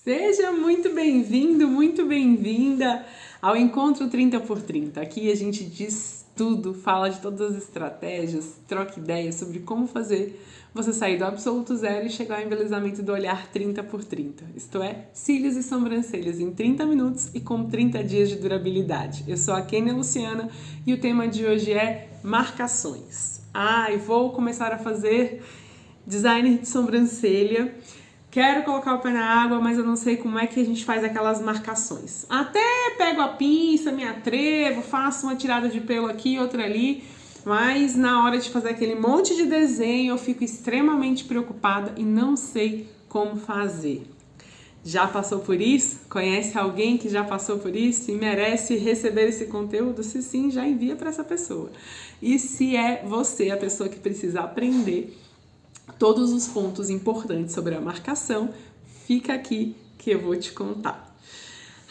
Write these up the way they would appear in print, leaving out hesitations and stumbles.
Seja muito bem-vindo, muito bem-vinda ao Encontro 30 por 30. Aqui a gente diz tudo, fala de todas as estratégias, troca ideias sobre como fazer você sair do absoluto zero e chegar ao embelezamento do olhar 30 por 30. Isto é, cílios e sobrancelhas em 30 minutos e com 30 dias de durabilidade. Eu sou a Kênia Luciana e o tema de hoje é marcações. E vou começar a fazer design de sobrancelha. Quero colocar o pé na água, mas eu não sei como é que a gente faz aquelas marcações. Até pego a pinça, me atrevo, faço uma tirada de pelo aqui, outra ali, mas na hora de fazer aquele monte de desenho eu fico extremamente preocupada e não sei como fazer. Já passou por isso? Conhece alguém que já passou por isso e merece receber esse conteúdo? Se sim, já envia para essa pessoa. E se é você a pessoa que precisa aprender todos os pontos importantes sobre a marcação, fica aqui que eu vou te contar.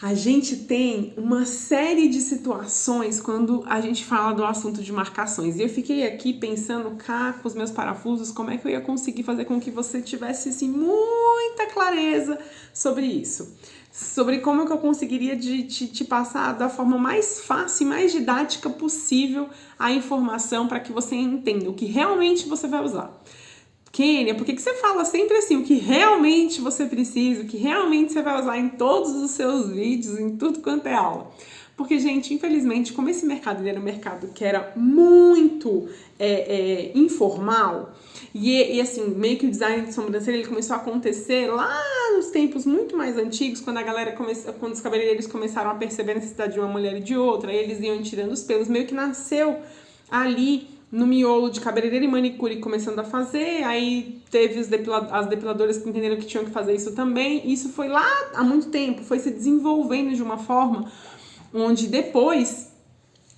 A gente tem uma série de situações quando a gente fala do assunto de marcações. E eu fiquei aqui pensando cá com os meus parafusos como é que eu ia conseguir fazer com que você tivesse assim, muita clareza sobre isso. Sobre como que eu conseguiria te passar da forma mais fácil e mais didática possível a informação para que você entenda o que realmente você vai usar. Kênia, por que você fala sempre assim, o que realmente você precisa, o que realmente você vai usar em todos os seus vídeos, em tudo quanto é aula? Porque, gente, infelizmente, como esse mercado ele era um mercado que era muito informal, e assim, meio que o design de sobrancelha ele começou a acontecer lá nos tempos muito mais antigos, quando a galera quando os cabeleireiros começaram a perceber a necessidade de uma mulher e de outra, aí eles iam tirando os pelos, meio que nasceu ali no miolo de cabeleireiro e manicure começando a fazer, aí teve as depiladoras que entenderam que tinham que fazer isso também. Isso foi lá há muito tempo, foi se desenvolvendo de uma forma onde depois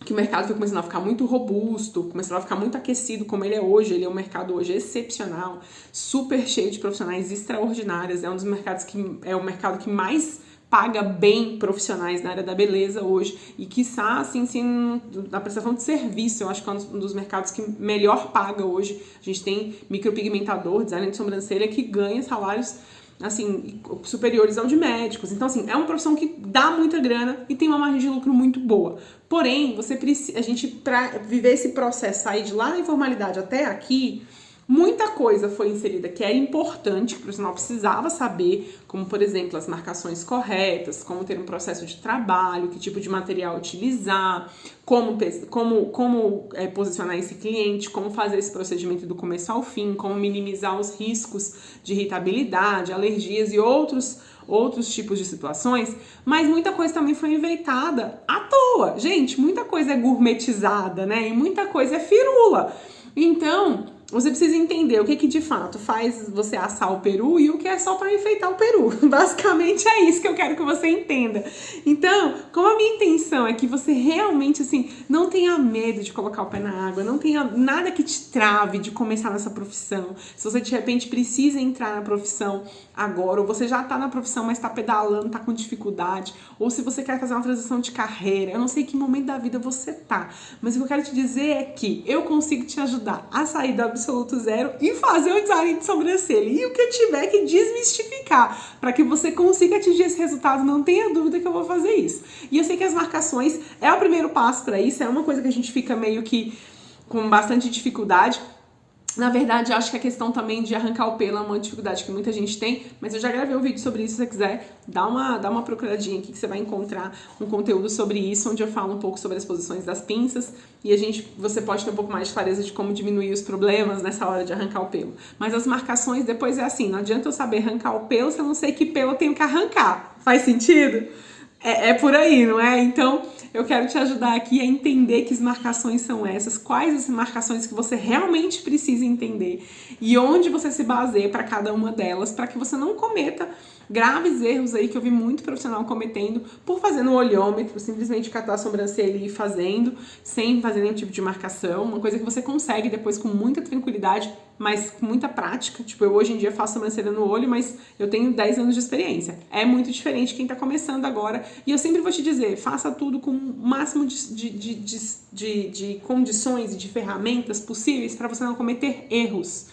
que o mercado foi começando a ficar muito robusto, começando a ficar muito aquecido como ele é hoje, ele é um mercado hoje excepcional, super cheio de profissionais extraordinários, é um dos mercados é o mercado que mais paga bem profissionais na área da beleza hoje e quiçá, assim, na prestação de serviço, eu acho que é um dos mercados que melhor paga hoje. A gente tem micropigmentador, designer de sobrancelha que ganha salários, assim, superiores ao de médicos. Então, assim, é uma profissão que dá muita grana e tem uma margem de lucro muito boa. Porém, pra viver esse processo, sair de lá da informalidade até aqui, muita coisa foi inserida que era importante, que o profissional precisava saber, como, por exemplo, as marcações corretas, como ter um processo de trabalho, que tipo de material utilizar, como posicionar esse cliente, como fazer esse procedimento do começo ao fim, como minimizar os riscos de irritabilidade, alergias e outros tipos de situações, mas muita coisa também foi inventada à toa. Gente, muita coisa é gourmetizada, né? E muita coisa é firula. Então, você precisa entender o que de fato faz você assar o peru e o que é só para enfeitar o peru. Basicamente é isso que eu quero que você entenda. Então, como a minha intenção é que você realmente, assim, não tenha medo de colocar o pé na água, não tenha nada que te trave de começar nessa profissão. Se você de repente precisa entrar na profissão agora, ou você já tá na profissão, mas tá pedalando, tá com dificuldade, ou se você quer fazer uma transição de carreira, eu não sei que momento da vida você tá, mas o que eu quero te dizer é que eu consigo te ajudar a sair do absoluto zero e fazer o design de sobrancelha. E o que eu tiver que desmistificar para que você consiga atingir esse resultado, não tenha dúvida que eu vou fazer isso. E eu sei que as marcações é o primeiro passo para isso, é uma coisa que a gente fica meio que com bastante dificuldade. Na verdade, eu acho que a questão também de arrancar o pelo é uma dificuldade que muita gente tem, mas eu já gravei um vídeo sobre isso, se você quiser, dá uma procuradinha aqui que você vai encontrar um conteúdo sobre isso, onde eu falo um pouco sobre as posições das pinças e você pode ter um pouco mais de clareza de como diminuir os problemas nessa hora de arrancar o pelo. Mas as marcações depois é assim, não adianta eu saber arrancar o pelo se eu não sei que pelo eu tenho que arrancar. Faz sentido? É por aí, não é? Então, eu quero te ajudar aqui a entender que marcações são essas, quais as marcações que você realmente precisa entender e onde você se baseia para cada uma delas, para que você não cometa graves erros aí que eu vi muito profissional cometendo por fazer no olhômetro, simplesmente catar a sobrancelha e ir fazendo, sem fazer nenhum tipo de marcação, uma coisa que você consegue depois com muita tranquilidade, mas com muita prática. Tipo, eu hoje em dia faço sobrancelha no olho, mas eu tenho 10 anos de experiência. É muito diferente quem tá começando agora. E eu sempre vou te dizer, faça tudo com o máximo de condições e de ferramentas possíveis para você não cometer erros.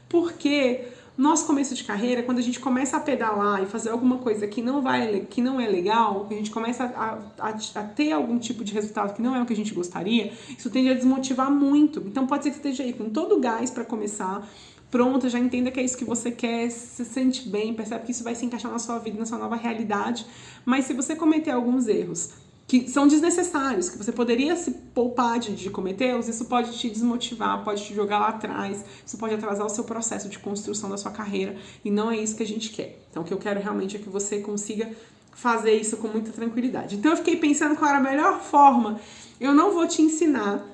Porque nosso começo de carreira, quando a gente começa a pedalar e fazer alguma coisa que não é legal, que a gente começa a ter algum tipo de resultado que não é o que a gente gostaria, isso tende a desmotivar muito. Então pode ser que você esteja aí com todo o gás para começar, pronta, já entenda que é isso que você quer, se sente bem, percebe que isso vai se encaixar na sua vida, na sua nova realidade. Mas se você cometer alguns erros que são desnecessários, que você poderia se poupar de cometê-los, isso pode te desmotivar, pode te jogar lá atrás, isso pode atrasar o seu processo de construção da sua carreira, e não é isso que a gente quer. Então o que eu quero realmente é que você consiga fazer isso com muita tranquilidade. Então eu fiquei pensando qual era a melhor forma. Eu não vou te ensinar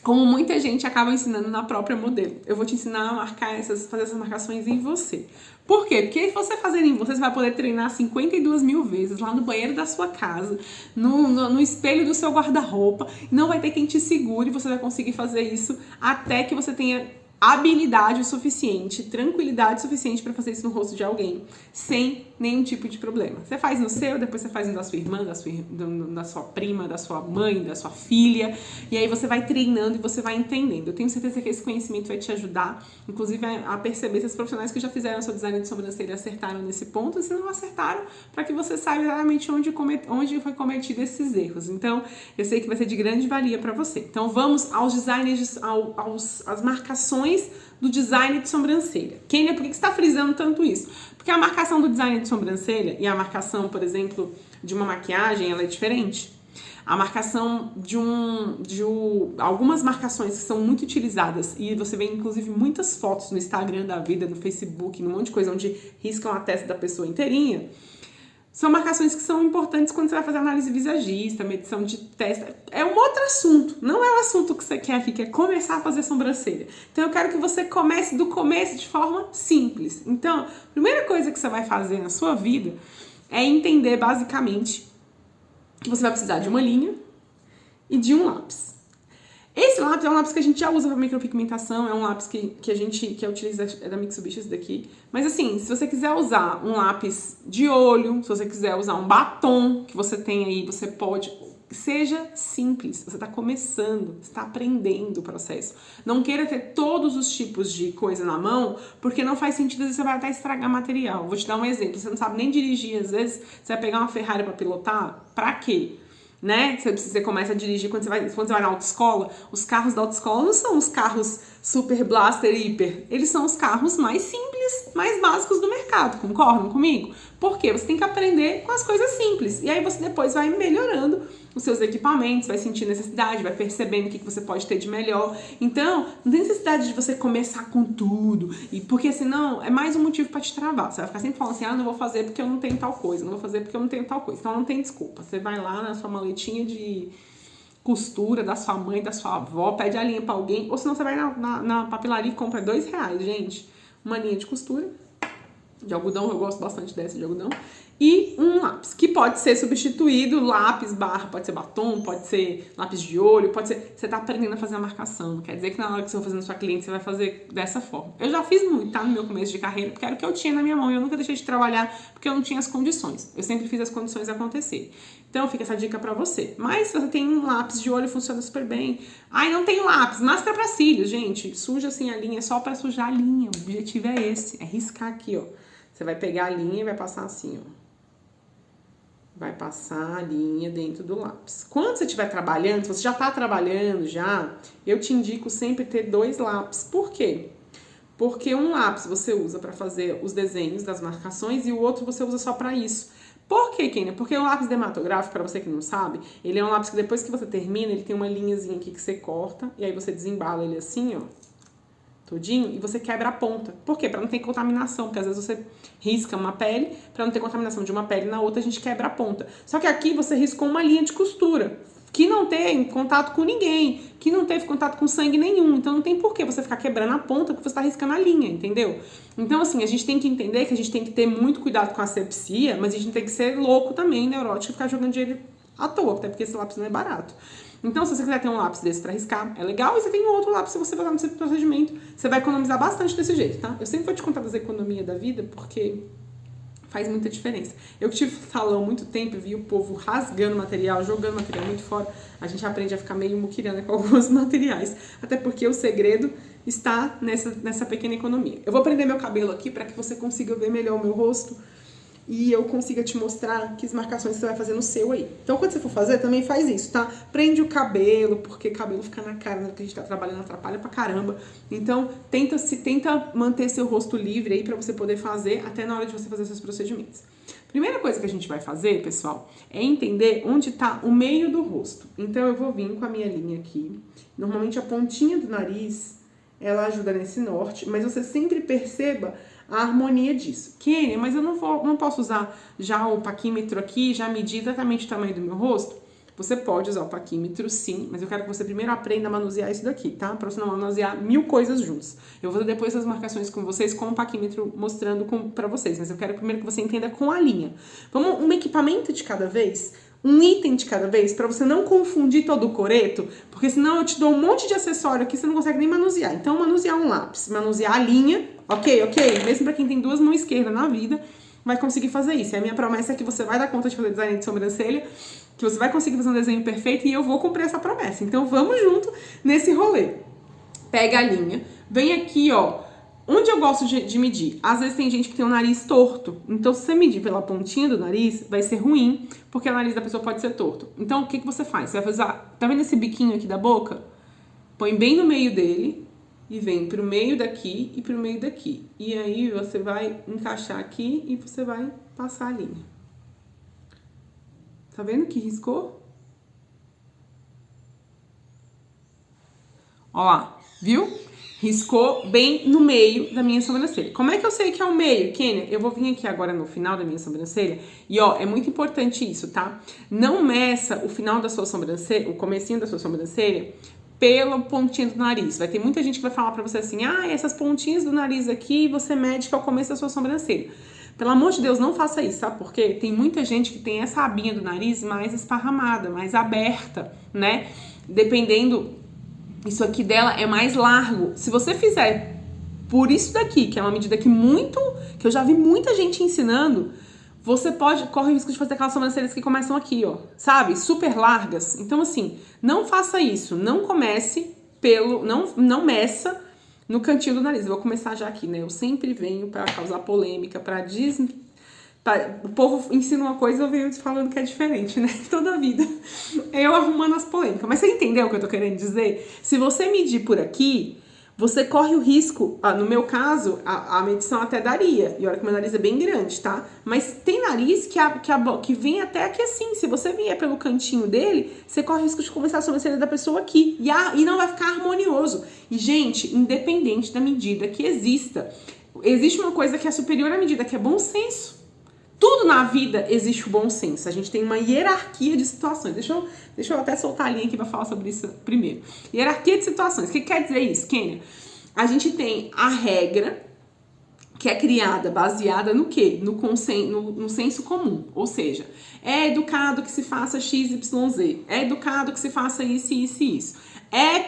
como muita gente acaba ensinando na própria modelo. Eu vou te ensinar a fazer essas marcações em você. Por quê? Porque se você fazer em você, você vai poder treinar 52 mil vezes lá no banheiro da sua casa, no espelho do seu guarda-roupa. Não vai ter quem te segure, você vai conseguir fazer isso até que você tenha habilidade o suficiente, tranquilidade suficiente para fazer isso no rosto de alguém, sem nenhum tipo de problema. Você faz no seu, depois você faz no da sua irmã, da sua prima, da sua mãe, da sua filha, e aí você vai treinando e você vai entendendo. Eu tenho certeza que esse conhecimento vai te ajudar, inclusive a perceber se os profissionais que já fizeram seu design de sobrancelha acertaram nesse ponto, e se não acertaram, para que você saiba exatamente onde foi cometido esses erros. Então, eu sei que vai ser de grande valia para você. Então, vamos aos designs, às marcações do design de sobrancelha. Kênia, por que você está frisando tanto isso? Porque a marcação do design de sobrancelha e a marcação, por exemplo, de uma maquiagem, ela é diferente. A marcação algumas marcações que são muito utilizadas, e você vê inclusive muitas fotos no Instagram da vida, no Facebook, num monte de coisa onde riscam a testa da pessoa inteirinha, são marcações que são importantes quando você vai fazer análise visagista, medição de testa. É um outro assunto, não é o assunto que você quer aqui, que é começar a fazer sobrancelha. Então eu quero que você comece do começo de forma simples. Então, a primeira coisa que você vai fazer na sua vida é entender basicamente que você vai precisar de uma linha e de um lápis. Esse lápis é um lápis que a gente já usa para micropigmentação, é um lápis que eu utilizo, é da Mitsubishi esse daqui. Mas assim, se você quiser usar um lápis de olho, se você quiser usar um batom que você tem aí, você pode. Seja simples, você está começando, você está aprendendo o processo. Não queira ter todos os tipos de coisa na mão, porque não faz sentido, você vai até estragar material. Vou te dar um exemplo, você não sabe nem dirigir, às vezes você vai pegar uma Ferrari para pilotar, pra quê? Né? Você começa a dirigir quando você vai na autoescola. Os carros da autoescola não são os carros super blaster hiper. Eles são os carros mais simples, mais básicos do mercado. Concordam comigo? Por quê? Você tem que aprender com as coisas simples. E aí você depois vai melhorando os seus equipamentos, vai sentir necessidade, vai percebendo o que você pode ter de melhor. Então, não tem necessidade de você começar com tudo. Porque senão é mais um motivo para te travar. Você vai ficar sempre falando assim, não vou fazer porque eu não tenho tal coisa, não vou fazer porque eu não tenho tal coisa. Então não tem desculpa. Você vai lá na sua maletinha de costura da sua mãe, da sua avó, pede a linha pra alguém, ou senão você vai na papelaria e compra R$2, gente. Uma linha de costura de algodão, eu gosto bastante dessa de algodão, e um lápis, que pode ser substituído, lápis, barra, pode ser batom, pode ser lápis de olho, pode ser... Você tá aprendendo a fazer a marcação, não quer dizer que na hora que você for fazer na sua cliente, você vai fazer dessa forma. Eu já fiz muito, tá? No meu começo de carreira, porque era o que eu tinha na minha mão, e eu nunca deixei de trabalhar, porque eu não tinha as condições. Eu sempre fiz as condições acontecer. Então, fica essa dica pra você. Mas, se você tem um lápis de olho, funciona super bem. Ai, não tem lápis, máscara pra cílios, gente. Suja assim a linha, só pra sujar a linha. O objetivo é esse, é riscar aqui, ó. Você vai pegar a linha e vai passar assim, ó. Vai passar a linha dentro do lápis. Quando você estiver trabalhando, se você já está trabalhando já, eu te indico sempre ter 2 lápis. Por quê? Porque um lápis você usa para fazer os desenhos das marcações e o outro você usa só para isso. Por quê, Kênia? Porque o lápis dermatográfico, para você que não sabe, ele é um lápis que depois que você termina, ele tem uma linhazinha aqui que você corta e aí você desembala ele assim, ó. Tudinho, e você quebra a ponta. Por quê? Para não ter contaminação, porque às vezes você risca uma pele, para não ter contaminação de uma pele na outra, a gente quebra a ponta. Só que aqui você riscou uma linha de costura, que não tem contato com ninguém, que não teve contato com sangue nenhum, então não tem por que você ficar quebrando a ponta, porque você está riscando a linha, entendeu? Então assim, a gente tem que entender que a gente tem que ter muito cuidado com a asepsia, mas a gente não tem que ser louco também, neurótico, e ficar jogando dinheiro à toa, até porque esse lápis não é barato. Então, se você quiser ter um lápis desse pra riscar, é legal. E você tem um outro lápis, se você vai usar no seu procedimento, você vai economizar bastante desse jeito, tá? Eu sempre vou te contar das economias da vida, porque faz muita diferença. Eu que tive salão há muito tempo, vi o povo rasgando material, jogando material muito fora. A gente aprende a ficar meio muquirana com alguns materiais. Até porque o segredo está nessa pequena economia. Eu vou prender meu cabelo aqui para que você consiga ver melhor o meu rosto e eu consiga te mostrar que as marcações você vai fazer no seu aí. Então, quando você for fazer, também faz isso, tá? Prende o cabelo, porque cabelo fica na cara, né? Que a gente tá trabalhando, atrapalha pra caramba. Então, tenta manter seu rosto livre aí pra você poder fazer até na hora de você fazer seus procedimentos. Primeira coisa que a gente vai fazer, pessoal, é entender onde tá o meio do rosto. Então, eu vou vir com a minha linha aqui. Normalmente, a pontinha do nariz, ela ajuda nesse norte, mas você sempre perceba a harmonia disso. Kênia, mas eu não posso usar já o paquímetro aqui, já medir exatamente o tamanho do meu rosto? Você pode usar o paquímetro, sim, mas eu quero que você primeiro aprenda a manusear isso daqui, tá? Pra você não manusear 1000 coisas juntos. Eu vou fazer depois as marcações com vocês com o paquímetro mostrando pra vocês, mas eu quero primeiro que você entenda com a linha. Vamos um equipamento de cada vez? Um item de cada vez, pra você não confundir todo o coreto, porque senão eu te dou um monte de acessório aqui, você não consegue nem manusear. Então, manusear um lápis, manusear a linha, ok? Mesmo pra quem tem 2 mãos esquerdas na vida, vai conseguir fazer isso. E a minha promessa é que você vai dar conta de fazer design de sobrancelha, que você vai conseguir fazer um desenho perfeito e eu vou cumprir essa promessa. Então, vamos junto nesse rolê. Pega a linha, vem aqui, ó. Onde eu gosto de medir? Às vezes tem gente que tem o nariz torto. Então, se você medir pela pontinha do nariz, vai ser ruim, porque o nariz da pessoa pode ser torto. Então, o que você faz? Você vai fazer... Tá vendo esse biquinho aqui da boca? Põe bem no meio dele e vem pro meio daqui e pro meio daqui. E aí, você vai encaixar aqui e você vai passar a linha. Tá vendo que riscou? Ó lá, viu? Riscou bem no meio da minha sobrancelha. Como é que eu sei que é o meio, Kênia? Eu vou vir aqui agora no final da minha sobrancelha e, ó, é muito importante isso, tá? Não meça o final da sua sobrancelha, o comecinho da sua sobrancelha, pela pontinha do nariz. Vai ter muita gente que vai falar pra você assim, essas pontinhas do nariz aqui, você mede que é o começo da sua sobrancelha. Pelo amor de Deus, não faça isso, sabe por quê? Tem muita gente que tem essa abinha do nariz mais esparramada, mais aberta, né? Dependendo... Isso aqui dela é mais largo. Se você fizer por isso daqui, que é uma medida que eu já vi muita gente ensinando, você corre o risco de fazer aquelas sobrancelhas que começam aqui, ó. Sabe? Super largas. Então, assim, não faça isso. Não comece não meça no cantinho do nariz. Eu vou começar já aqui, né? Eu sempre venho pra causar polêmica, o povo ensina uma coisa e eu venho falando que é diferente, né? Toda a vida. Eu arrumando as polêmicas. Mas você entendeu o que eu tô querendo dizer? Se você medir por aqui, você corre o risco... no meu caso, a medição até daria. E olha que meu nariz é bem grande, tá? Mas tem nariz que vem até aqui assim. Se você vier pelo cantinho dele, você corre o risco de começar a sobrancelha da pessoa aqui. E não vai ficar harmonioso. E, gente, independente da medida que exista, existe uma coisa que é superior à medida, que é bom senso. Tudo na vida existe o bom senso. A gente tem uma hierarquia de situações. Deixa eu até soltar a linha aqui para falar sobre isso primeiro. Hierarquia de situações. O que quer dizer isso, Kênia? A gente tem a regra, que é criada, baseada no quê? No senso comum. Ou seja, é educado que se faça XYZ. É educado que se faça isso, isso e isso. É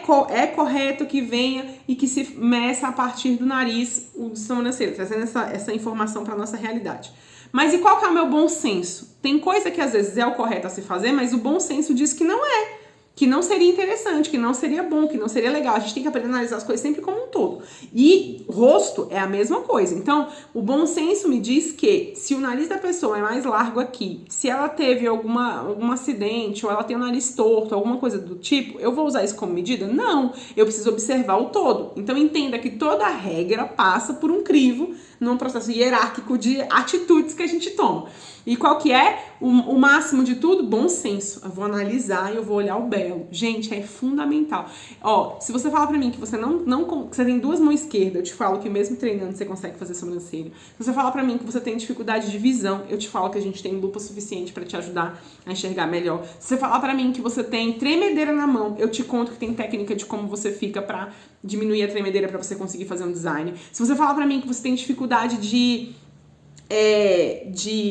correto que venha e que se meça a partir do nariz o de sobrancelha, trazendo essa informação para nossa realidade. Mas e qual que é o meu bom senso? Tem coisa que às vezes é o correto a se fazer, mas o bom senso diz que não é. Que não seria interessante, que não seria bom, que não seria legal. A gente tem que aprender a analisar as coisas sempre como um todo. E rosto é a mesma coisa. Então, o bom senso me diz que se o nariz da pessoa é mais largo aqui, se ela teve algum acidente, ou ela tem o nariz torto, alguma coisa do tipo, eu vou usar isso como medida? Não. Eu preciso observar o todo. Então, entenda que toda regra passa por um crivo num processo hierárquico de atitudes que a gente toma. E qual que é o máximo de tudo? Bom senso. Eu vou analisar e eu vou olhar o belo. Gente, é fundamental. Ó, se você falar pra mim que você que você tem 2 mãos esquerdas, eu te falo que mesmo treinando você consegue fazer sobrancelha. Se você falar pra mim que você tem dificuldade de visão, eu te falo que a gente tem lupa suficiente pra te ajudar a enxergar melhor. Se você falar pra mim que você tem tremedeira na mão, eu te conto que tem técnica de como você fica pra diminuir a tremedeira pra você conseguir fazer um design. Se você falar pra mim que você tem dificuldade de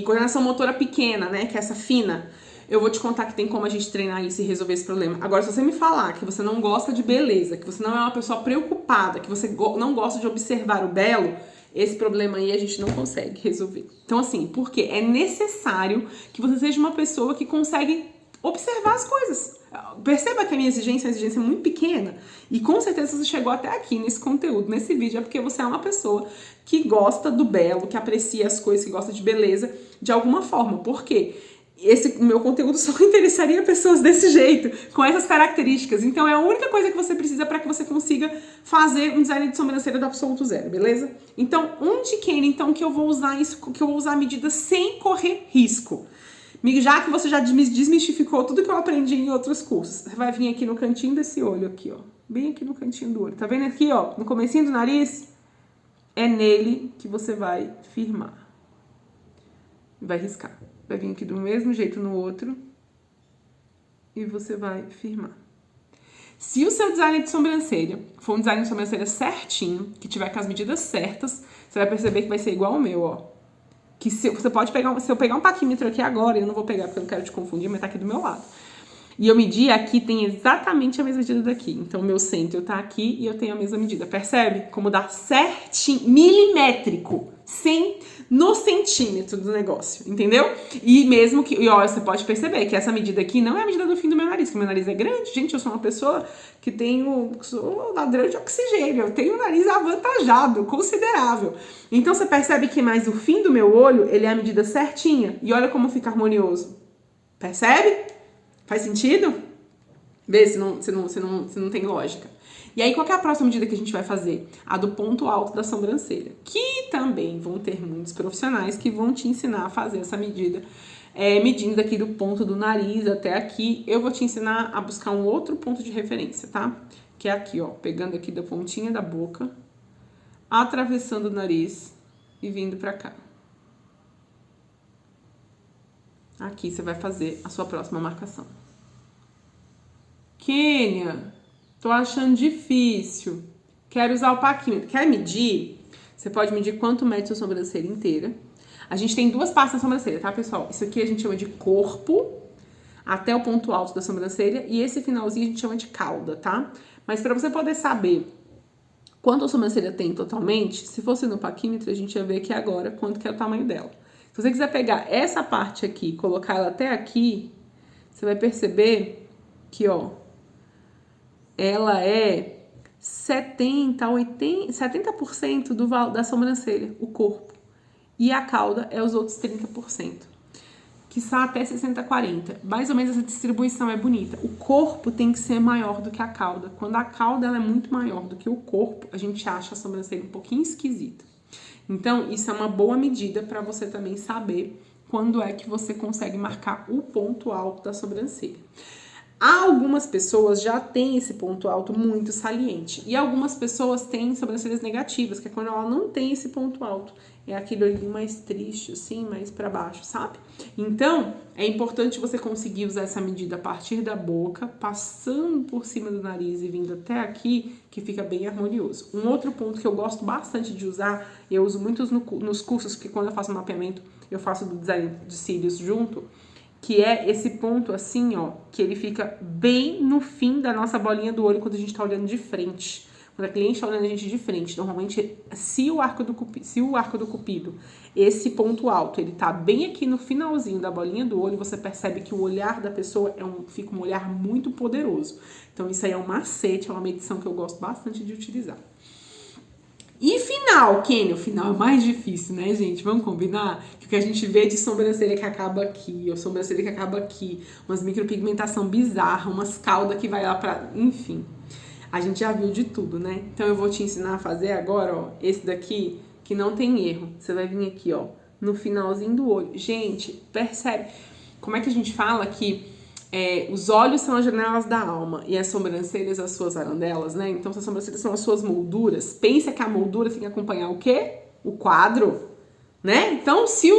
coordenação motora pequena, né, que é essa fina, eu vou te contar que tem como a gente treinar isso e resolver esse problema. Agora, se você me falar que você não gosta de beleza, que você não é uma pessoa preocupada, que você não gosta de observar o belo, esse problema aí a gente não consegue resolver. Então, assim, porque é necessário que você seja uma pessoa que consegue observar as coisas. Perceba que a minha exigência é uma exigência muito pequena e com certeza você chegou até aqui nesse conteúdo, nesse vídeo, é porque você é uma pessoa que gosta do belo, que aprecia as coisas, que gosta de beleza de alguma forma. Por quê? Esse meu conteúdo só interessaria pessoas desse jeito, com essas características. Então é a única coisa que você precisa para que você consiga fazer um design de sobrancelha do absoluto zero, beleza? Então, onde, Kenny, então que eu vou usar isso, que eu vou usar a medida sem correr risco? Já que você já desmistificou tudo que eu aprendi em outros cursos, você vai vir aqui no cantinho desse olho aqui, ó. Bem aqui no cantinho do olho. Tá vendo aqui, ó? No comecinho do nariz? É nele que você vai firmar. Vai riscar. Vai vir aqui do mesmo jeito no outro. E você vai firmar. Se o seu design de sobrancelha for um design de sobrancelha certinho, que tiver com as medidas certas, você vai perceber que vai ser igual ao meu, ó. Que você pode pegar, se eu pegar um paquímetro aqui agora, eu não vou pegar porque eu não quero te confundir, mas tá aqui do meu lado. E eu medir aqui, tem exatamente a mesma medida daqui. Então, o meu centro tá aqui e eu tenho a mesma medida. Percebe? Como dá certinho, milimétrico, no centímetro do negócio, entendeu? E mesmo que, ó, você pode perceber que essa medida aqui não é a medida do fim do meu nariz, que o meu nariz é grande. Gente, eu sou uma pessoa que sou ladrão de oxigênio, eu tenho um nariz avantajado, considerável. Então, você percebe que mais o fim do meu olho, ele é a medida certinha. E olha como fica harmonioso. Percebe? Faz sentido? Vê se não tem lógica. E aí, qual que é a próxima medida que a gente vai fazer? A do ponto alto da sobrancelha. Que também vão ter muitos profissionais que vão te ensinar a fazer essa medida. Medindo daqui do ponto do nariz até aqui. Eu vou te ensinar a buscar um outro ponto de referência, tá? Que é aqui, ó. Pegando aqui da pontinha da boca, atravessando o nariz e vindo pra cá. Aqui você vai fazer a sua próxima marcação. Kênia, tô achando difícil. Quero usar o paquímetro. Quer medir? Você pode medir quanto mede sua sobrancelha inteira. A gente tem duas partes na sobrancelha, tá, pessoal? Isso aqui a gente chama de corpo, até o ponto alto da sobrancelha. E esse finalzinho a gente chama de cauda, tá? Mas pra você poder saber quanto a sobrancelha tem totalmente, se fosse no paquímetro, a gente ia ver aqui agora quanto que é o tamanho dela. Se você quiser pegar essa parte aqui e colocar ela até aqui, você vai perceber que, ó, ela é 70% da sobrancelha, o corpo. E a cauda é os outros 30%. Quiçá até 60-40. Mais ou menos essa distribuição é bonita. O corpo tem que ser maior do que a cauda. Quando a cauda ela é muito maior do que o corpo, a gente acha a sobrancelha um pouquinho esquisita. Então, isso é uma boa medida para você também saber quando é que você consegue marcar o ponto alto da sobrancelha. Algumas pessoas já têm esse ponto alto muito saliente. E algumas pessoas têm sobrancelhas negativas, que é quando ela não tem esse ponto alto. É aquele olhinho mais triste, assim, mais pra baixo, sabe? Então, é importante você conseguir usar essa medida a partir da boca, passando por cima do nariz e vindo até aqui, que fica bem harmonioso. Um outro ponto que eu gosto bastante de usar, eu uso muito nos cursos, porque quando eu faço mapeamento, eu faço do design de cílios junto, que é esse ponto assim, ó, que ele fica bem no fim da nossa bolinha do olho quando a gente tá olhando de frente. Quando a cliente tá olhando a gente de frente, normalmente, se o arco do cupido, esse ponto alto, ele tá bem aqui no finalzinho da bolinha do olho, você percebe que o olhar da pessoa fica um olhar muito poderoso. Então, isso aí é um macete, é uma medição que eu gosto bastante de utilizar. E final, Kenny, o final é mais difícil, né, gente? Vamos combinar? Que o que a gente vê de sobrancelha que acaba aqui, ou sobrancelha que acaba aqui, umas micropigmentação bizarra, umas caudas que vai lá pra... Enfim, a gente já viu de tudo, né? Então eu vou te ensinar a fazer agora, ó, esse daqui, que não tem erro. Você vai vir aqui, ó, no finalzinho do olho. Gente, percebe como é que a gente fala que os olhos são as janelas da alma e as sobrancelhas as suas arandelas, né? Então, se as sobrancelhas são as suas molduras, pensa que a moldura tem que acompanhar o quê? O quadro, né? Então, se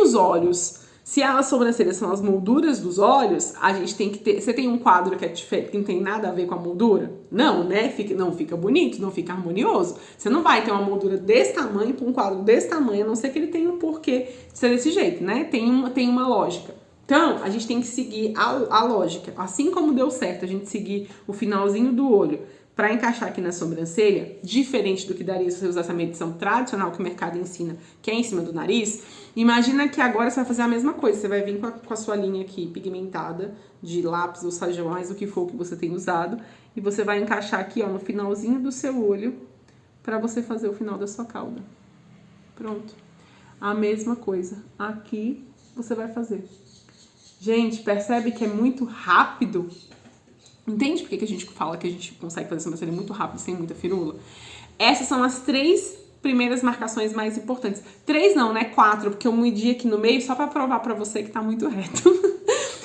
as sobrancelhas são as molduras dos olhos, a gente tem que ter... Você tem um quadro que é diferente, que não tem nada a ver com a moldura? Não, né? Não fica bonito, não fica harmonioso. Você não vai ter uma moldura desse tamanho para um quadro desse tamanho, a não ser que ele tenha um porquê de ser desse jeito, né? Tem uma lógica. Então, a gente tem que seguir a lógica. Assim como deu certo a gente seguir o finalzinho do olho para encaixar aqui na sobrancelha, diferente do que daria se você usasse a medição tradicional que o mercado ensina, que é em cima do nariz, imagina que agora você vai fazer a mesma coisa. Você vai vir com a sua linha aqui pigmentada, de lápis ou sajamais, o que for que você tem usado, e você vai encaixar aqui, ó, no finalzinho do seu olho, para você fazer o final da sua cauda. Pronto. A mesma coisa. Aqui você vai fazer. Gente, percebe que é muito rápido? Entende por que a gente fala que a gente consegue fazer sobrancelha muito rápido, sem muita firula? Essas são as 3 primeiras marcações mais importantes. 3 não, né? 4, porque eu medi aqui no meio só pra provar pra você que tá muito reto.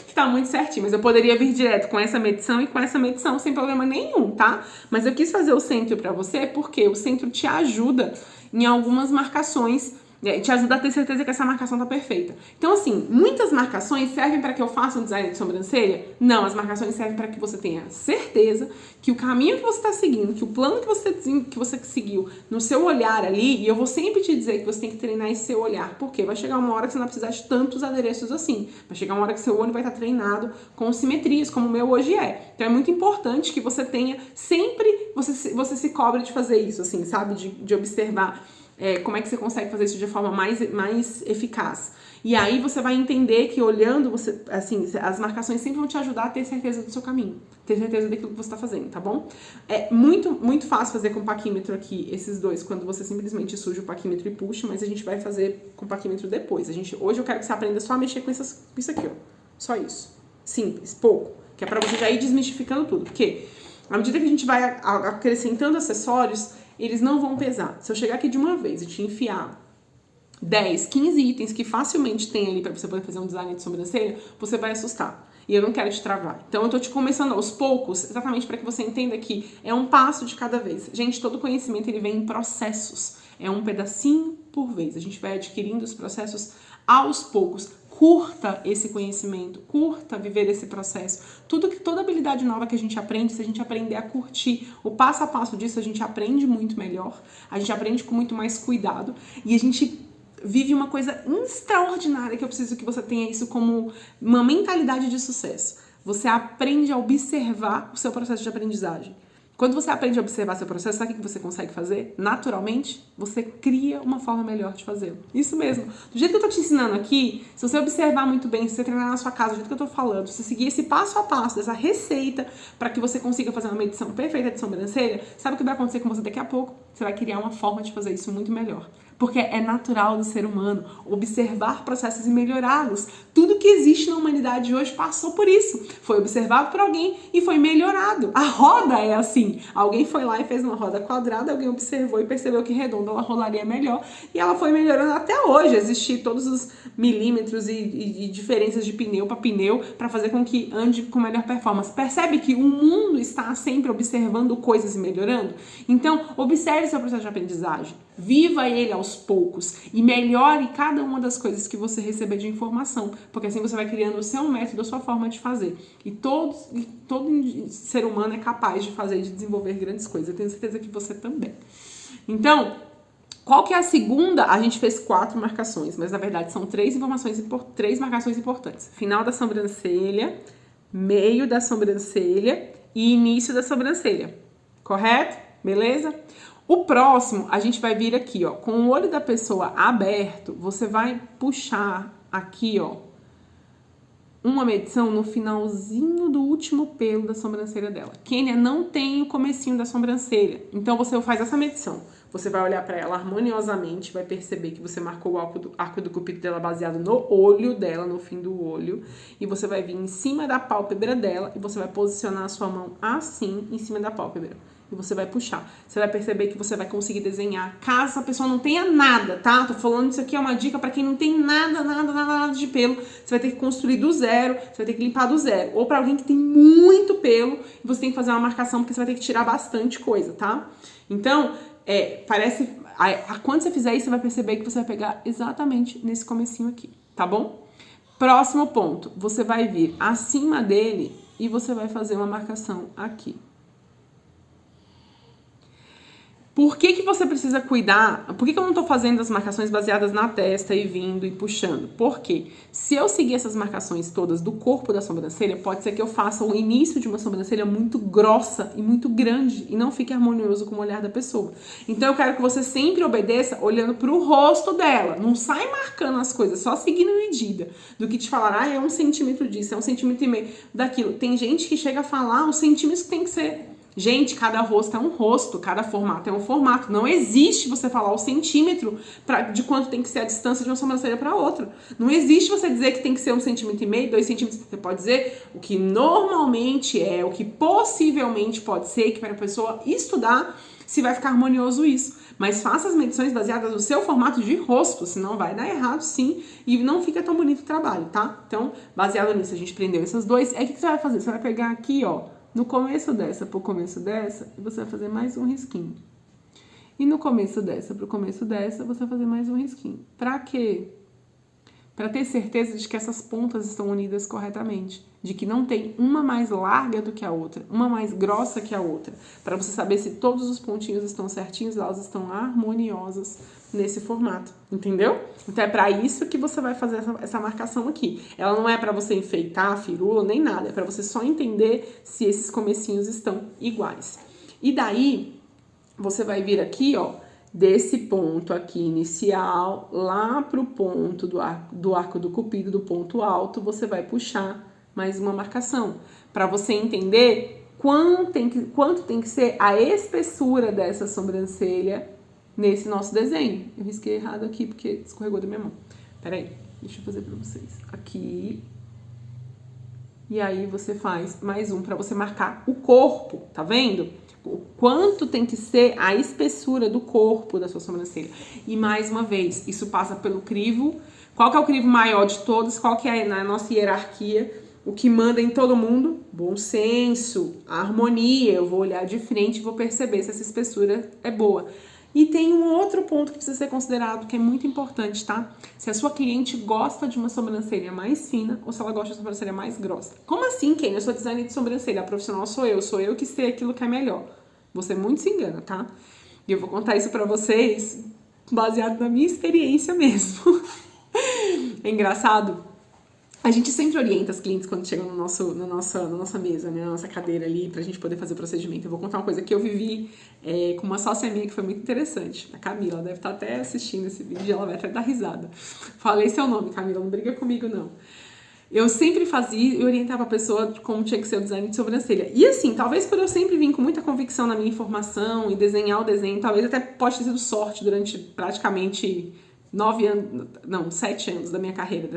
Que tá muito certinho. Mas eu poderia vir direto com essa medição e com essa medição sem problema nenhum, tá? Mas eu quis fazer o centro pra você porque o centro te ajuda em algumas marcações, te ajuda a ter certeza que essa marcação tá perfeita. Então, assim, muitas marcações servem para que eu faça um design de sobrancelha? Não, as marcações servem para que você tenha certeza que o caminho que você está seguindo, que o plano que você seguiu no seu olhar ali, e eu vou sempre te dizer que você tem que treinar esse seu olhar, porque vai chegar uma hora que você não vai precisar de tantos adereços assim. Vai chegar uma hora que seu olho vai estar treinado com simetrias, como o meu hoje é. Então é muito importante que você tenha sempre, você se cobre de fazer isso, assim, sabe? De observar como é que você consegue fazer isso de forma mais eficaz. E aí você vai entender que olhando, você, assim, as marcações sempre vão te ajudar a ter certeza do seu caminho, ter certeza daquilo que você está fazendo, tá bom? É muito fácil fazer com paquímetro aqui, esses dois, quando você simplesmente suja o paquímetro e puxa, mas a gente vai fazer com paquímetro depois. Hoje eu quero que você aprenda só a mexer com isso aqui, ó. Só isso. Simples, pouco. Que é pra você já ir desmistificando tudo. Porque à medida que a gente vai acrescentando acessórios, eles não vão pesar. Se eu chegar aqui de uma vez e te enfiar 10, 15 itens que facilmente tem ali pra você poder fazer um design de sobrancelha, você vai assustar. E eu não quero te travar. Então eu tô te começando aos poucos, exatamente para que você entenda que é um passo de cada vez. Gente, todo conhecimento ele vem em processos. É um pedacinho por vez. A gente vai adquirindo os processos aos poucos. Curta esse conhecimento, curta viver esse processo. Toda habilidade nova que a gente aprende, se a gente aprender a curtir o passo a passo disso, a gente aprende muito melhor, a gente aprende com muito mais cuidado e a gente vive uma coisa extraordinária que eu preciso que você tenha isso como uma mentalidade de sucesso. Você aprende a observar o seu processo de aprendizagem. Quando você aprende a observar seu processo, sabe o que você consegue fazer? Naturalmente, você cria uma forma melhor de fazê-lo. Isso mesmo. Do jeito que eu tô te ensinando aqui, se você observar muito bem, se você treinar na sua casa, do jeito que eu tô falando, se você seguir esse passo a passo dessa receita para que você consiga fazer uma medição perfeita de sobrancelha, sabe o que vai acontecer com você daqui a pouco? Você vai criar uma forma de fazer isso muito melhor. Porque é natural do ser humano observar processos e melhorá-los. Tudo que existe na humanidade hoje passou por isso. Foi observado por alguém e foi melhorado. A roda é assim. Alguém foi lá e fez uma roda quadrada, alguém observou e percebeu que redonda ela rolaria melhor. E ela foi melhorando até hoje. Existir todos os milímetros e diferenças de pneu para pneu para fazer com que ande com melhor performance. Percebe que o mundo está sempre observando coisas e melhorando? Então, observe seu processo de aprendizagem. Viva ele aos poucos e melhore cada uma das coisas que você receber de informação, porque assim você vai criando o seu método, a sua forma de fazer. E todo ser humano é capaz de fazer e de desenvolver grandes coisas. Eu tenho certeza que você também. Então, qual que é a segunda? A gente fez 4 marcações, mas na verdade são 3 marcações importantes. Final da sobrancelha, meio da sobrancelha e início da sobrancelha. Correto? Beleza? O próximo, a gente vai vir aqui, ó, com o olho da pessoa aberto, você vai puxar aqui, ó, uma medição no finalzinho do último pelo da sobrancelha dela. Kênia não tem o comecinho da sobrancelha, então você faz essa medição. Você vai olhar para ela harmoniosamente, vai perceber que você marcou o arco do cupido dela baseado no olho dela, no fim do olho, e você vai vir em cima da pálpebra dela e você vai posicionar a sua mão assim em cima da pálpebra. E você vai puxar. Você vai perceber que você vai conseguir desenhar, caso a pessoa não tenha nada, tá? Tô falando isso aqui é uma dica pra quem não tem nada de pelo. Você vai ter que construir do zero, você vai ter que limpar do zero. Ou pra alguém que tem muito pelo, e você tem que fazer uma marcação, porque você vai ter que tirar bastante coisa, tá? Então, quando você fizer isso, você vai perceber que você vai pegar exatamente nesse comecinho aqui, tá bom? Próximo ponto, você vai vir acima dele e você vai fazer uma marcação aqui. Por que você precisa cuidar? Por que eu não tô fazendo as marcações baseadas na testa e vindo e puxando? Porque se eu seguir essas marcações todas do corpo da sobrancelha, pode ser que eu faça o início de uma sobrancelha muito grossa e muito grande e não fique harmonioso com o olhar da pessoa. Então eu quero que você sempre obedeça olhando pro rosto dela. Não sai marcando as coisas, só seguindo medida. Do que te falar, é 1 centímetro disso, é 1,5 centímetros daquilo. Tem gente que chega a falar os centímetros que tem que ser. Gente, cada rosto é um rosto, cada formato é um formato. Não existe você falar o centímetro de quanto tem que ser a distância de uma sobrancelha para outra. Não existe você dizer que tem que ser 1,5 centímetro, 2 centímetros. Você pode dizer o que normalmente é, o que possivelmente pode ser, que para a pessoa estudar se vai ficar harmonioso isso. Mas faça as medições baseadas no seu formato de rosto, senão vai dar errado sim e não fica tão bonito o trabalho, tá? Então, baseado nisso, a gente prendeu essas duas. Aí o que você vai fazer? Você vai pegar aqui, ó, no começo dessa pro começo dessa, você vai fazer mais um risquinho. E no começo dessa pro começo dessa, você vai fazer mais um risquinho. Pra quê? Pra ter certeza de que essas pontas estão unidas corretamente. De que não tem uma mais larga do que a outra, uma mais grossa que a outra. Pra você saber se todos os pontinhos estão certinhos, elas estão harmoniosas nesse formato, entendeu? Então é pra isso que você vai fazer essa marcação aqui. Ela não é pra você enfeitar a firula nem nada, é pra você só entender se esses comecinhos estão iguais. E daí, você vai vir aqui, ó, desse ponto aqui inicial, lá pro ponto do arco do cupido, do ponto alto, você vai puxar mais uma marcação, pra você entender quanto tem que ser a espessura dessa sobrancelha nesse nosso desenho. Eu risquei errado aqui porque escorregou da minha mão. Peraí, deixa eu fazer pra vocês. Aqui. E aí você faz mais um pra você marcar o corpo, tá vendo? O quanto tem que ser a espessura do corpo da sua sobrancelha. E mais uma vez, isso passa pelo crivo. Qual que é o crivo maior de todos? Qual que é na nossa hierarquia? O que manda em todo mundo? Bom senso, harmonia. Eu vou olhar de frente e vou perceber se essa espessura é boa. E tem um outro ponto que precisa ser considerado, que é muito importante, tá? Se a sua cliente gosta de uma sobrancelha mais fina ou se ela gosta de uma sobrancelha mais grossa. Como assim, Ken? Eu sou designer de sobrancelha, a profissional sou eu que sei aquilo que é melhor. Você muito se engana, tá? E eu vou contar isso pra vocês baseado na minha experiência mesmo. É engraçado. A gente sempre orienta as clientes quando chegam na nossa mesa, né, na nossa cadeira ali, pra gente poder fazer o procedimento. Eu vou contar uma coisa que eu vivi com uma sócia minha que foi muito interessante. A Camila, ela deve estar até assistindo esse vídeo e ela vai até dar risada. Falei seu nome, Camila, não briga comigo, não. Eu sempre fazia e orientava a pessoa de como tinha que ser o design de sobrancelha. E assim, talvez por eu sempre vim com muita convicção na minha informação e desenhar o desenho, talvez até pode ter sido sorte durante praticamente 7 anos da minha carreira.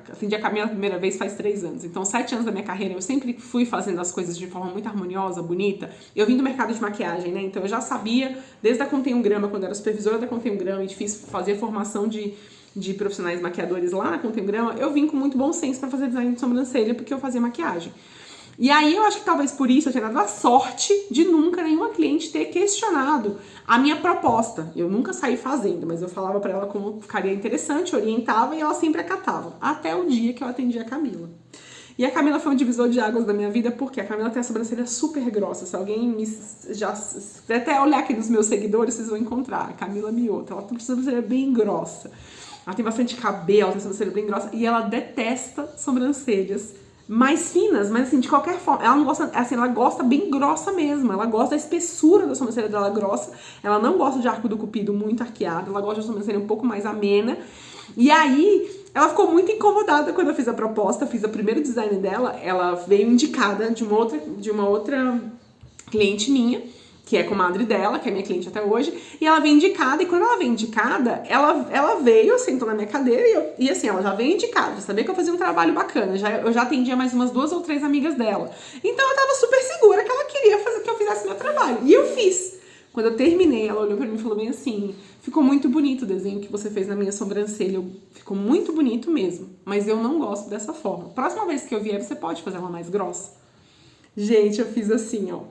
Atendi a minha primeira vez faz 3 anos. Então, 7 anos da minha carreira, eu sempre fui fazendo as coisas de forma muito harmoniosa, bonita. Eu vim do mercado de maquiagem, né? Então, eu já sabia, desde a Contém um Grama, quando eu era supervisora da Contém um Grama, e fazia formação de profissionais maquiadores lá na Contém um Grama, eu vim com muito bom senso pra fazer design de sobrancelha, porque eu fazia maquiagem. E aí eu acho que talvez por isso eu tenha dado a sorte de nunca nenhuma cliente ter questionado a minha proposta. Eu nunca saí fazendo, mas eu falava pra ela como ficaria interessante, orientava e ela sempre acatava. Até o dia que eu atendi a Camila. E a Camila foi um divisor de águas da minha vida, porque a Camila tem a sobrancelha super grossa. Se alguém até olhar aqui nos meus seguidores, vocês vão encontrar. A Camila Mioto, ela tem uma sobrancelha bem grossa. Ela tem bastante cabelo, ela tem uma sobrancelha bem grossa. E ela detesta sobrancelhas mais finas, mas assim, de qualquer forma, ela não gosta, assim, ela gosta bem grossa mesmo, ela gosta da espessura da sobrancelha dela grossa, ela não gosta de arco do cupido muito arqueado, ela gosta de sobrancelha um pouco mais amena, e aí, ela ficou muito incomodada quando eu fiz a proposta, fiz o primeiro design dela, ela veio indicada de uma outra cliente minha, que é comadre dela, que é minha cliente até hoje, e ela veio indicada, e quando ela veio indicada, ela veio, sentou na minha cadeira, e assim, ela já veio indicada, já sabia que eu fazia um trabalho bacana, eu já atendia mais umas 2 ou 3 amigas dela. Então eu tava super segura que ela queria que eu fizesse meu trabalho, e eu fiz. Quando eu terminei, ela olhou pra mim e falou bem assim, ficou muito bonito o desenho que você fez na minha sobrancelha, ficou muito bonito mesmo, mas eu não gosto dessa forma. Próxima vez que eu vier, você pode fazer ela mais grossa? Gente, eu fiz assim, ó.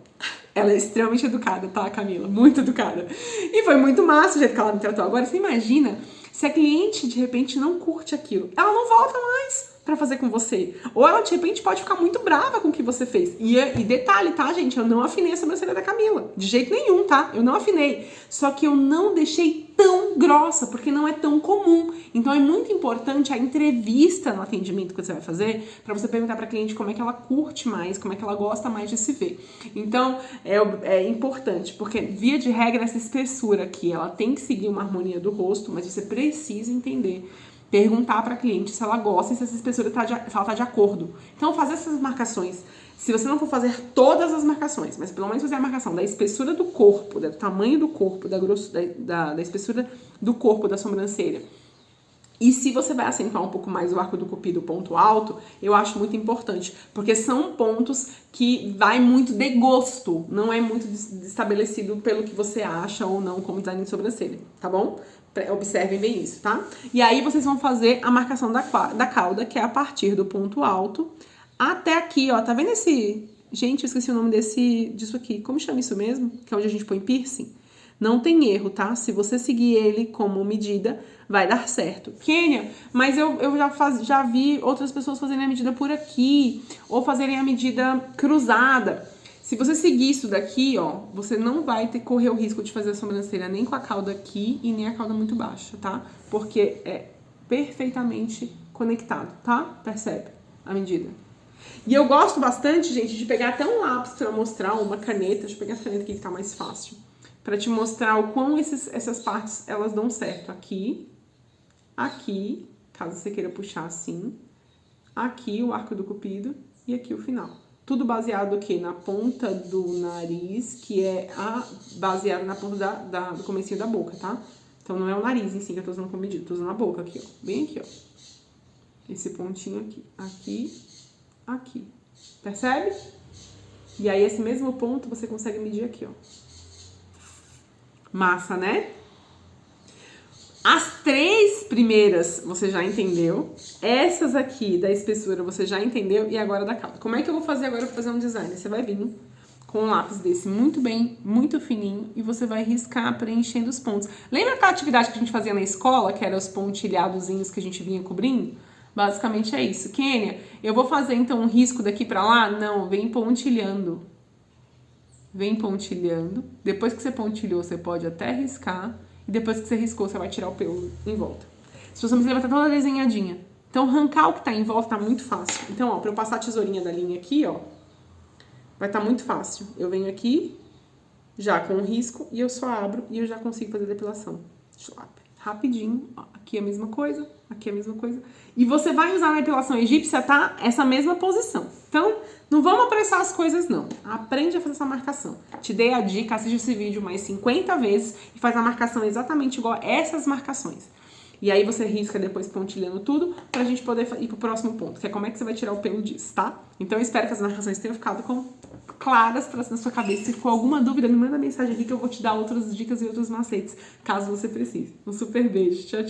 Ela é extremamente educada, tá, Camila? Muito educada. E foi muito massa o jeito que ela me tratou. Agora, você imagina se a cliente, de repente, não curte aquilo. Ela não volta mais. pra fazer com você. Ou ela, de repente, pode ficar muito brava com o que você fez. E detalhe, tá, gente? Eu não afinei a sobrancelha da Camila. De jeito nenhum, tá? Eu não afinei. Só que eu não deixei tão grossa, porque não é tão comum. Então, é muito importante a entrevista no atendimento que você vai fazer pra você perguntar pra cliente como é que ela curte mais, como é que ela gosta mais de se ver. Então, é importante, porque, via de regra, essa espessura aqui, ela tem que seguir uma harmonia do rosto, mas você precisa entender, perguntar para a cliente se ela gosta e se essa espessura tá de acordo. Então, fazer essas marcações. Se você não for fazer todas as marcações, mas pelo menos fazer a marcação da espessura do corpo, do tamanho do corpo, da espessura do corpo da sobrancelha. E se você vai acentuar um pouco mais o arco do cupido, o ponto alto, eu acho muito importante, porque são pontos que vai muito de gosto, não é muito estabelecido pelo que você acha ou não como design de sobrancelha, tá bom? Observem bem isso, tá? E aí vocês vão fazer a marcação da cauda, que é a partir do ponto alto até aqui, ó. Tá vendo esse... Gente, eu esqueci o nome disso aqui. Como chama isso mesmo? Que é onde a gente põe piercing. Não tem erro, tá? Se você seguir ele como medida, vai dar certo. Kênia, mas eu já vi outras pessoas fazerem a medida por aqui, ou fazerem a medida cruzada. Se você seguir isso daqui, ó, você não vai correr o risco de fazer a sobrancelha nem com a cauda aqui e nem a cauda muito baixa, tá? Porque é perfeitamente conectado, tá? Percebe a medida? E eu gosto bastante, gente, de pegar até um lápis pra mostrar, uma caneta. Deixa eu pegar essa caneta aqui que tá mais fácil. Pra te mostrar o quão essas partes, elas dão certo. Aqui, aqui, caso você queira puxar assim. Aqui o arco do cupido e aqui o final. Tudo baseado aqui na ponta do nariz, que é baseado na ponta do comecinho da boca, tá? Então não é o nariz em si que eu tô usando como medida, tô usando a boca aqui, ó. Bem aqui, ó. Esse pontinho aqui. Aqui, aqui. Percebe? E aí esse mesmo ponto você consegue medir aqui, ó. Massa, né? As 3 primeiras você já entendeu. Essas aqui da espessura você já entendeu. E agora da cauda. Como é que eu vou fazer agora pra fazer um design? Você vai vir com um lápis desse muito bem, muito fininho. E você vai riscar preenchendo os pontos. Lembra aquela atividade que a gente fazia na escola? Que eram os pontilhadozinhos que a gente vinha cobrindo? Basicamente é isso. Kênia, eu vou fazer então um risco daqui pra lá? Não, vem pontilhando. Vem pontilhando. Depois que você pontilhou, você pode até riscar. E depois que você riscou, você vai tirar o pelo em volta. Se você vai estar toda desenhadinha. Então, arrancar o que tá em volta tá muito fácil. Então, ó, pra eu passar a tesourinha da linha aqui, ó, vai estar muito fácil. Eu venho aqui, já com o risco, e eu só abro e eu já consigo fazer a depilação. Rapidinho. Ó, aqui é a mesma coisa, aqui é a mesma coisa. E você vai usar na depilação egípcia, tá? Essa mesma posição. Então, não vamos apressar as coisas, não. Aprende a fazer essa marcação. Te dei a dica, assiste esse vídeo mais 50 vezes e faz a marcação exatamente igual a essas marcações. E aí você risca depois pontilhando tudo pra gente poder ir pro próximo ponto, que é como é que você vai tirar o pelo disso, tá? Então eu espero que as marcações tenham ficado claras na sua cabeça. Se ficou alguma dúvida, me manda mensagem aqui que eu vou te dar outras dicas e outros macetes, caso você precise. Um super beijo. Tchau, tchau.